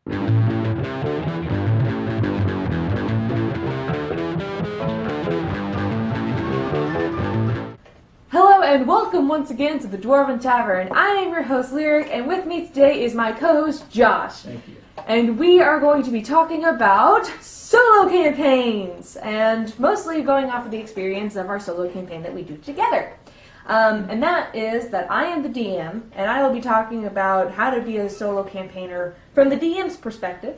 Hello and welcome once again to the Dwarven Tavern. I am your host Lyric, and with me today is my co-host Josh. Thank you. And we are going to be talking about solo campaigns, and mostly going off of the experience of our solo campaign that we do together. And that is that I am the DM, and I will be talking about how to be a solo campaigner from the DM's perspective,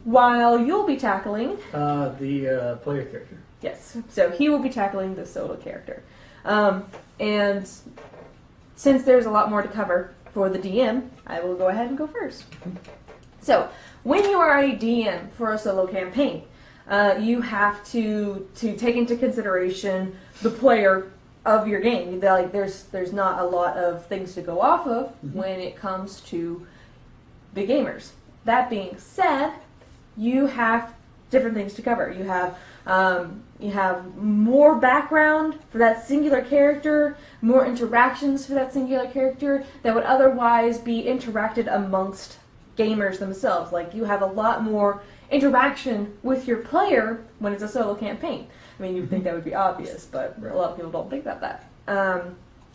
while you'll be tackling... the player character. Yes, so he will be tackling the solo character. And since there's a lot more to cover for the DM, I will go ahead and go first. So, when you are a DM for a solo campaign, you have to take into consideration the player of your game. Like, there's not a lot of things to go off of when it comes to the gamers. That being said, you have different things to cover. You have more background for that singular character, more interactions for that singular character that would otherwise be interacted amongst gamers themselves. Like, you have a lot more interaction with your player when it's a solo campaign. I mean, you'd think that would be obvious, but a lot of people don't think about that.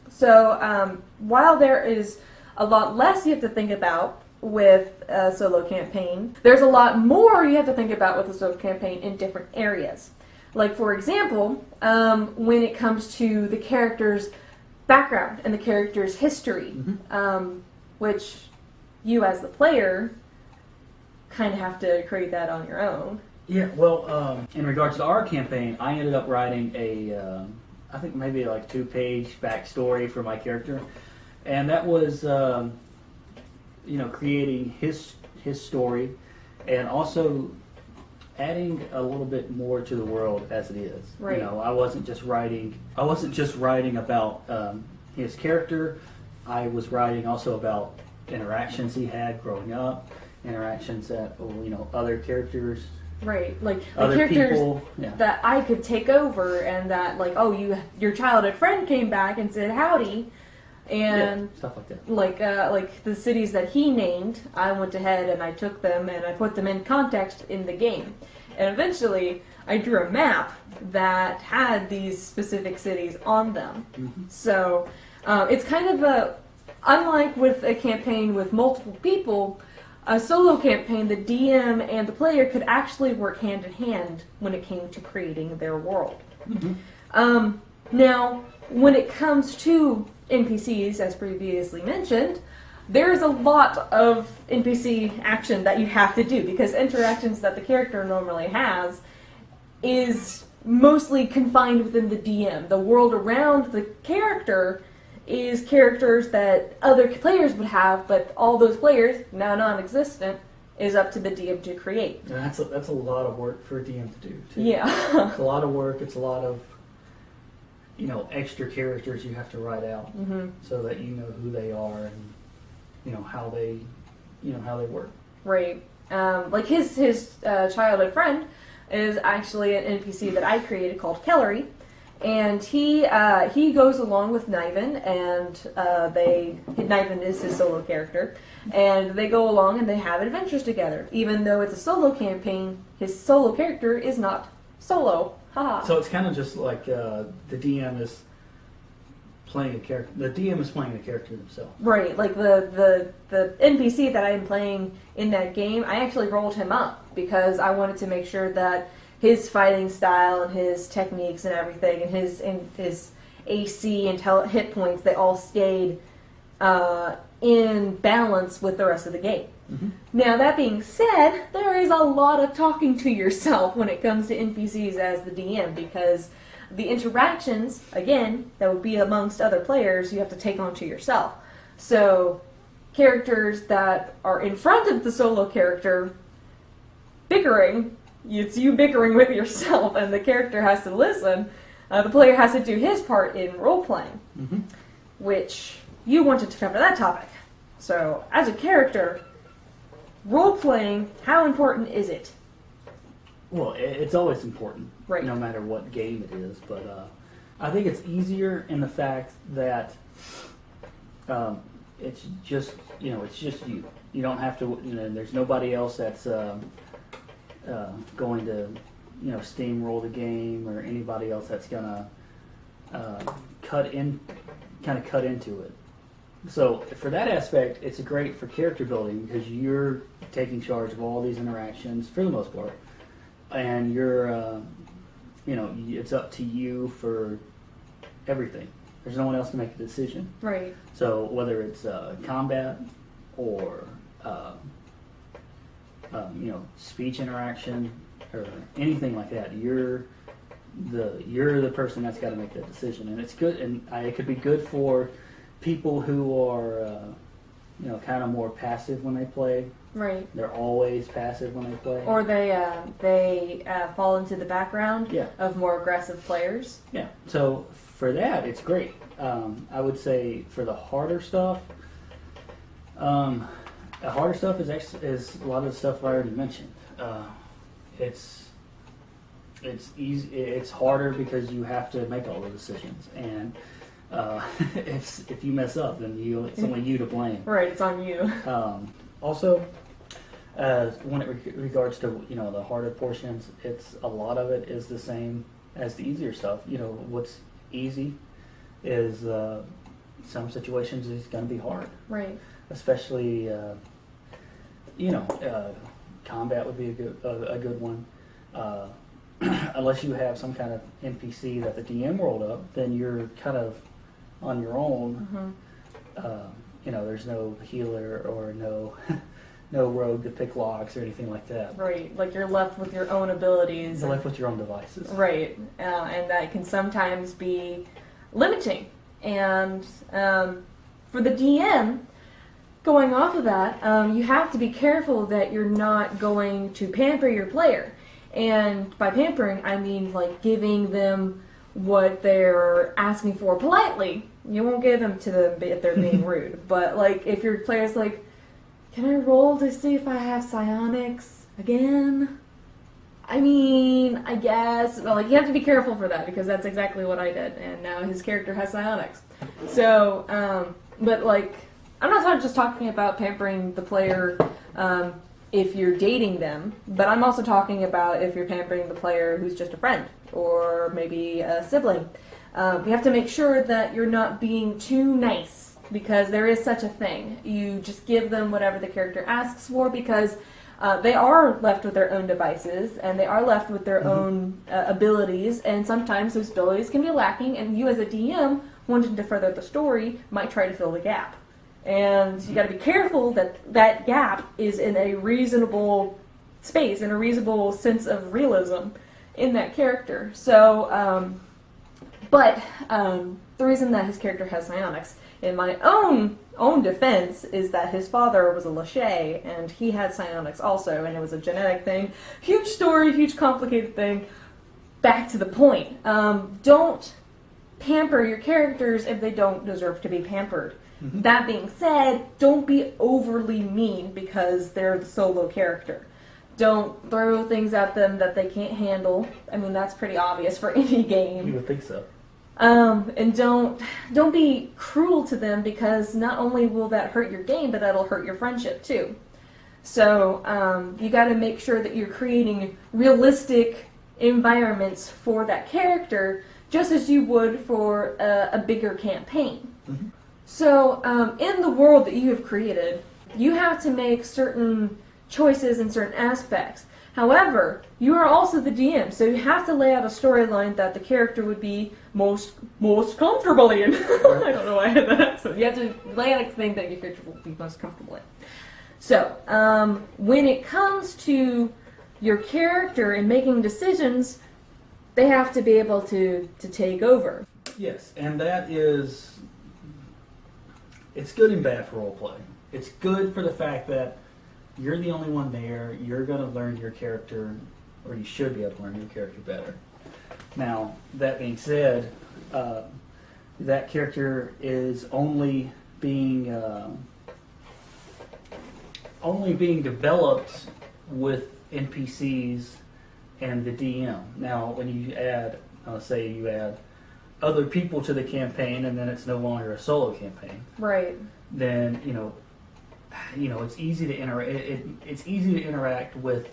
So while there is a lot less you have to think about with a solo campaign, there's a lot more you have to think about with a solo campaign in different areas. Like, for example, when it comes to the character's background and the character's history, which you as the player kind of have to create that on your own. Yeah, well, in regards to our campaign, I ended up writing a, I think maybe like 2-page backstory for my character. And that was, creating his story and also adding a little bit more to the world as it is. Right. You know, I wasn't just writing about his character. I was writing also about interactions he had growing up, interactions that other characters. Right, like the other characters people, that I could take over, and that, like, your childhood friend came back and said howdy, and stuff like that. Like the cities that he named, I went ahead and I took them and I put them in context in the game, and eventually I drew a map that had these specific cities on them. So it's kind of unlike with a campaign with multiple people. A solo campaign, the DM and the player could actually work hand in hand when it came to creating their world. Now, when it comes to NPCs, as previously mentioned, there's a lot of NPC action that you have to do, because interactions that the character normally has is mostly confined within the DM. The world around the character is characters that other players would have, but all those players, now non-existent, is up to the DM to create. And that's a lot of work for a DM to do, too. Yeah. It's a lot of work. It's a lot of, extra characters you have to write out so that you know who they are and, how they work. Right. Like his childhood friend is actually an NPC that I created called Kellery. And he goes along with Niven, and Niven is his solo character, and they go along and they have adventures together. Even though it's a solo campaign, his solo character is not solo. Haha. So it's kind of just like the DM is playing a character. The DM is playing a character themselves. Right. Like the NPC that I am playing in that game, I actually rolled him up because I wanted to make sure that his fighting style and his techniques and everything, and his AC and hit points, they all stayed in balance with the rest of the game. Now, that being said, there is a lot of talking to yourself when it comes to NPCs as the DM, because the interactions, again, that would be amongst other players, you have to take onto yourself. So, characters that are in front of the solo character bickering, it's you bickering with yourself, and the character has to listen. The player has to do his part in role-playing, which you wanted to cover that topic. So, as a character, role-playing, how important is it? Well, it's always important, right, no matter what game it is. But I think it's easier in the fact that it's just it's just you. You don't have to. There's nobody else that's going to steamroll the game, or anybody else that's gonna cut into it. So for that aspect, it's great for character building because you're taking charge of all these interactions for the most part, and you're it's up to you for everything. There's no one else to make a decision. Right. So whether it's combat or speech interaction or anything like that, you're the person that's got to make that decision, and it's good. And it could be good for people who are kind of more passive when they play. Right. They're always passive when they play. Or they fall into the background of more aggressive players. Yeah. So for that, it's great. I would say for the harder stuff, the harder stuff is a lot of the stuff I already mentioned. It's easy. It's harder because you have to make all the decisions, and if you mess up, then it's only you to blame. Right. It's on you. Also, when it regards to the harder portions, a lot of it is the same as the easier stuff. What's easy is some situations is going to be hard. Right. Especially combat would be a good one. Unless you have some kind of NPC that the DM rolled up, then you're kind of on your own. Mm-hmm. There's no healer or no rogue to pick locks or anything like that. Right, like you're left with your own abilities. You're left with your own devices. Right, and that can sometimes be limiting. And for the DM, going off of that, you have to be careful that you're not going to pamper your player. And by pampering, I mean like giving them what they're asking for politely. You won't give them to them if they're being rude. But like if your player's like, can I roll to see if I have psionics again? I mean, I guess. Well, like you have to be careful for that because that's exactly what I did. And now his character has psionics. So, but like, I'm not just talking about pampering the player if you're dating them, but I'm also talking about if you're pampering the player who's just a friend or maybe a sibling. You have to make sure that you're not being too nice because there is such a thing. You just give them whatever the character asks for because they are left with their own devices and they are left with their own abilities, and sometimes those abilities can be lacking, and you as a DM wanting to further the story might try to fill the gap. And you got to be careful that that gap is in a reasonable space, in a reasonable sense of realism in that character. So, but the reason that his character has psionics, in my own defense, is that his father was a Lachey, and he had psionics also, and it was a genetic thing. Huge story, huge complicated thing. Back to the point. Don't pamper your characters if they don't deserve to be pampered. Mm-hmm. That being said, don't be overly mean because they're the solo character. Don't throw things at them that they can't handle. I mean, that's pretty obvious for any game. You would think so. And don't be cruel to them because not only will that hurt your game, but that'll hurt your friendship too. So you got to make sure that you're creating realistic environments for that character, just as you would for a bigger campaign. Mm-hmm. So in the world that you have created, you have to make certain choices in certain aspects. However, you are also the DM, so you have to lay out a storyline that the character would be most comfortable in. I don't know why I had that accent. You have to lay out a thing that your character will be most comfortable in. So, when it comes to your character and making decisions, they have to be able to take over. Yes, and that is... It's good and bad for roleplay. It's good for the fact that you're the only one there. You're going to learn your character, or you should be able to learn your character better. Now, that being said, that character is only being developed with NPCs and the DM. Now, when you add, say you add other people to the campaign, and then it's no longer a solo campaign, Right. then it's easy to it's easy to interact with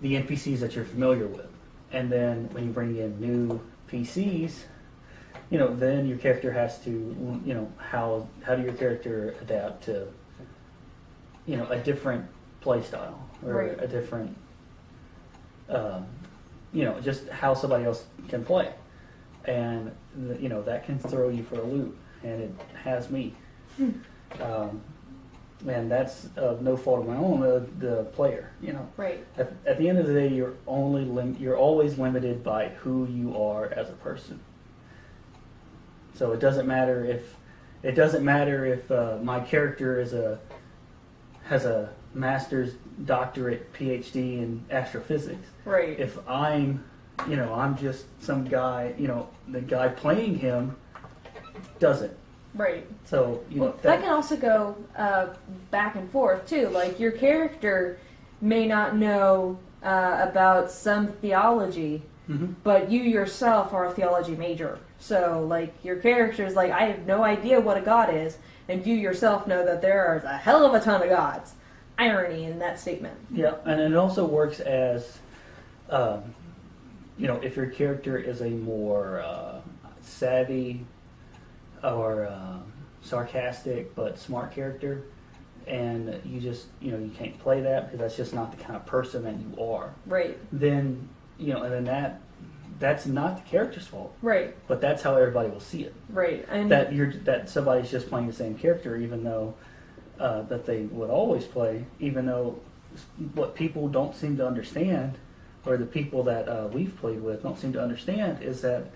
the NPCs that you're familiar with, and then when you bring in new PCs, then your character has to, how do your character adapt to, a different play style or Right. a different, just how somebody else can play, and that can throw you for a loop, and it has me. And that's no fault of my own, the player. Right. At the end of the day, you're always limited by who you are as a person. So it doesn't matter if my character has a master's, doctorate, PhD in astrophysics. Right. If I'm just some guy, the guy playing him doesn't. Right. So that can also go back and forth too. Like your character may not know about some theology, mm-hmm. but you yourself are a theology major. So like your character is like, I have no idea what a god is, and you yourself know that there is a hell of a ton of gods. Irony in that statement. Yeah, and it also works as, if your character is a more savvy or sarcastic but smart character, and you just you can't play that because that's just not the kind of person that you are. Right. Then and then that's not the character's fault. Right. But that's how everybody will see it. Right. And that somebody's just playing the same character, even though that they would always play, even though what people don't seem to understand, or the people that we've played with don't seem to understand, is that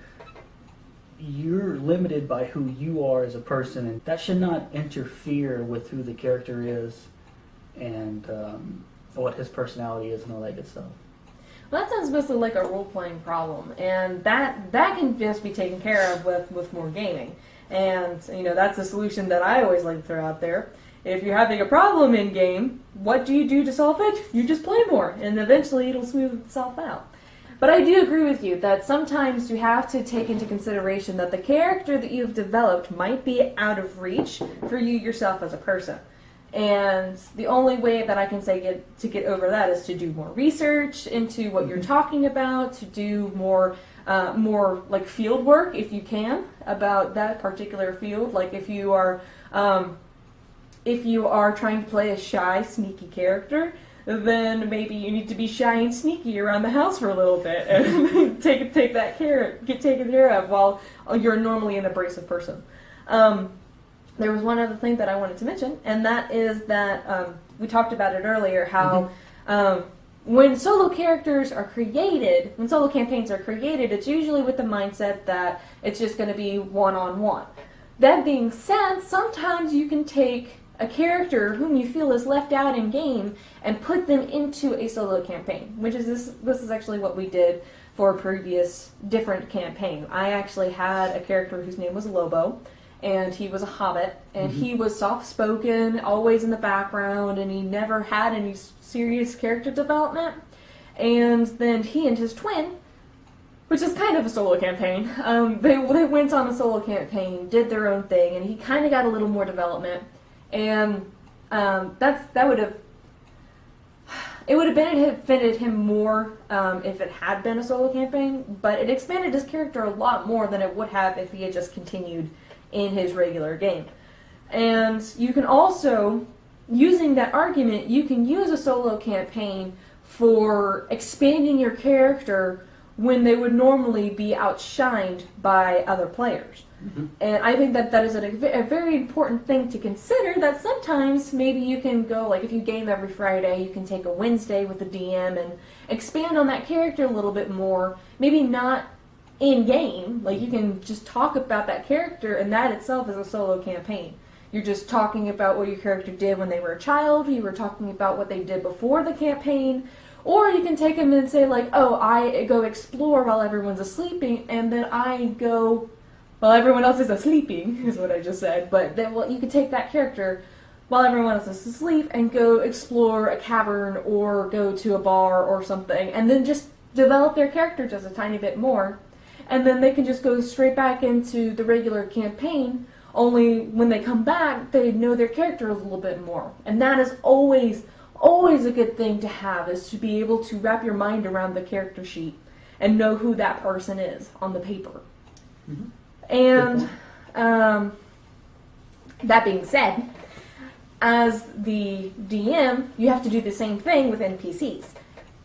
you're limited by who you are as a person, and that should not interfere with who the character is and what his personality is and all that good stuff. Well, that sounds mostly like a role-playing problem, and that can just be taken care of with more gaming. And that's the solution that I always like to throw out there. If you're having a problem in game, what do you do to solve it? You just play more, and eventually it'll smooth itself out. But I do agree with you that sometimes you have to take into consideration that the character that you've developed might be out of reach for you yourself as a person. And the only way that I can say get over that is to do more research into what you're talking about, to do more like field work if you can about that particular field. Like if you are trying to play a shy, sneaky character, then maybe you need to be shy and sneaky around the house for a little bit and get taken care of while you're normally an abrasive person. There was one other thing that I wanted to mention, and that is that we talked about it earlier, how when solo campaigns are created, it's usually with the mindset that it's just going to be one-on-one. That being said, sometimes you can take a character whom you feel is left out in game and put them into a solo campaign, which is this is actually what we did for a previous different campaign. I actually had a character whose name was Lobo, and he was a hobbit, and he was soft-spoken, always in the background, and he never had any serious character development. And then he and his twin, which is kind of a solo campaign, they went on a solo campaign, did their own thing, and he kind of got a little more development. And it would have benefited him more if it had been a solo campaign, but it expanded his character a lot more than it would have if he had just continued in his regular game. And you can also, using that argument, you can use a solo campaign for expanding your character when they would normally be outshined by other players. And I think that is a very important thing to consider, that sometimes maybe you can go, like if you game every Friday, you can take a Wednesday with the DM and expand on that character a little bit more, maybe not in-game, like you can just talk about that character, and that itself is a solo campaign. You're just talking about what your character did when they were a child, you were talking about what they did before the campaign, or you can take them and say like, oh, I go explore while everyone's asleep, and then I go... Well, everyone else is asleep, is what I just said. But then, you could take that character while everyone else is asleep and go explore a cavern or go to a bar or something, and then just develop their character just a tiny bit more. and then they can just go straight back into the regular campaign, only when they come back, they know their character a little bit more. And that is always a good thing to have, is to be able to wrap your mind around the character sheet and know who that person is on the paper. Mm-hmm. And that being said, as the DM, you have to do the same thing with NPCs.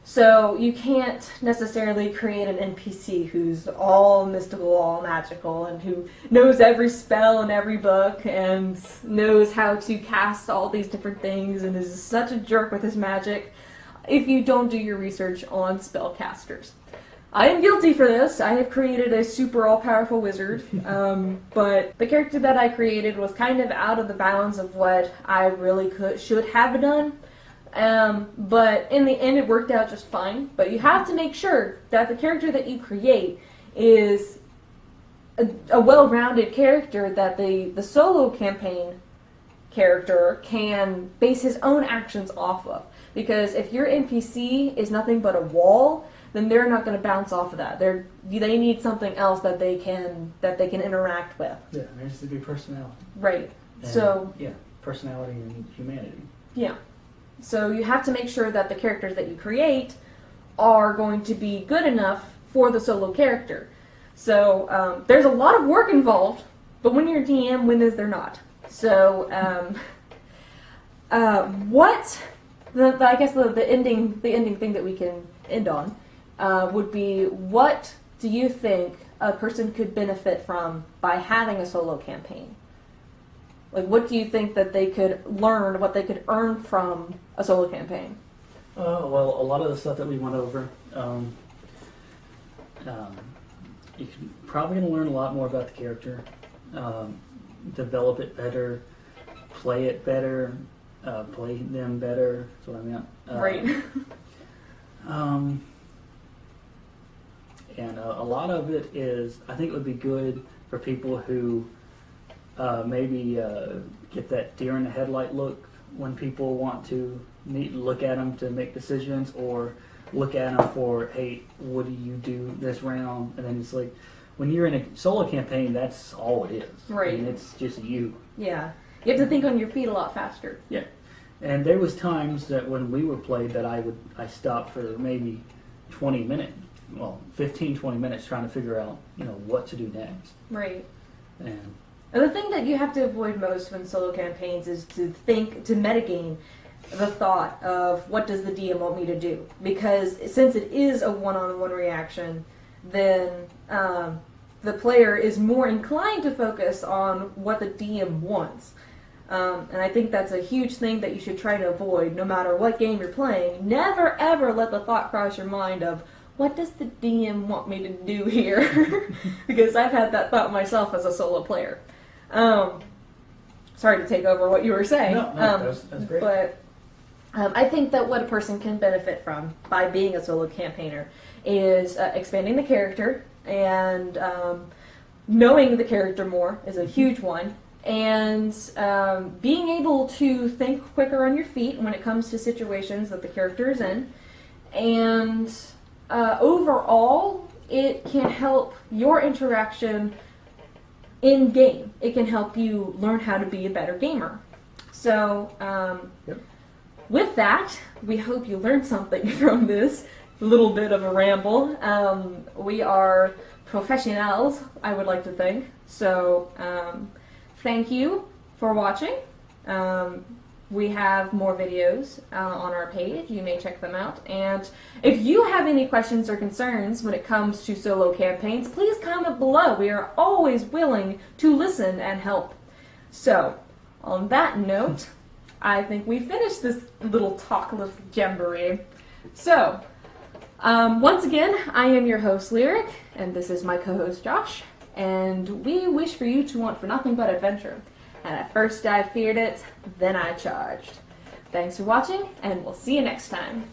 So you can't necessarily create an NPC who's all mystical, all magical, and who knows every spell in every book and knows how to cast all these different things and is such a jerk with his magic if you don't do your research on spellcasters. I am guilty for this. I have created a super all-powerful wizard, but the character that I created was kind of out of the bounds of what I really should have done. But in the end, it worked out just fine. But you have to make sure that the character that you create is a well-rounded character that the solo campaign character can base his own actions off of. Because if your NPC is nothing but a wall, then they're not going to bounce off of that. They need something else that they can interact with. Yeah, there needs to be personality. Right. And, so yeah, personality and humanity. Yeah. So you have to make sure that the characters that you create are going to be good enough for the solo character. So there's a lot of work involved, but when you're a DM, when is there not? So I guess the ending thing that we can end on would be, what do you think a person could benefit from by having a solo campaign? Like, what do you think that they could learn, what they could earn from a solo campaign? Well, a lot of the stuff that we went over, you're probably going to learn a lot more about the character, develop it better, play it better, play them better. That's what I meant. Right. And a lot of it is, I think it would be good for people who maybe get that deer in the headlight look when people want to look at them to make decisions, or look at them for, hey, what do you do this round? And then it's like, when you're in a solo campaign, that's all it is. Right. I mean, it's just you. Yeah. You have to think on your feet a lot faster. Yeah. And there was times that when we were played that I stopped for maybe 20 minutes, 20 minutes trying to figure out, what to do next. Right. And the thing that you have to avoid most when solo campaigns is to metagame the thought of, what does the DM want me to do? Because since it is a one-on-one reaction, then the player is more inclined to focus on what the DM wants. And I think that's a huge thing that you should try to avoid no matter what game you're playing. Never ever let the thought cross your mind of, what does the DM want me to do here? Because I've had that thought myself as a solo player. Sorry to take over what you were saying. No, that's great. But I think that what a person can benefit from by being a solo campaigner is expanding the character, and knowing the character more is a huge one, and being able to think quicker on your feet when it comes to situations that the character is in, and overall, it can help your interaction in game. It can help you learn how to be a better gamer. So, with that, we hope you learned something from this little bit of a ramble. We are professionals, I would like to think. So, thank you for watching. We have more videos on our page. You may check them out. And if you have any questions or concerns when it comes to solo campaigns, please comment below. We are always willing to listen and help. So, on that note, I think we finished this little jamboree. So, once again, I am your host, Lyric, and this is my co-host, Josh. And we wish for you to want for nothing but adventure. And at first I feared it, then I charged. Thanks for watching, and we'll see you next time.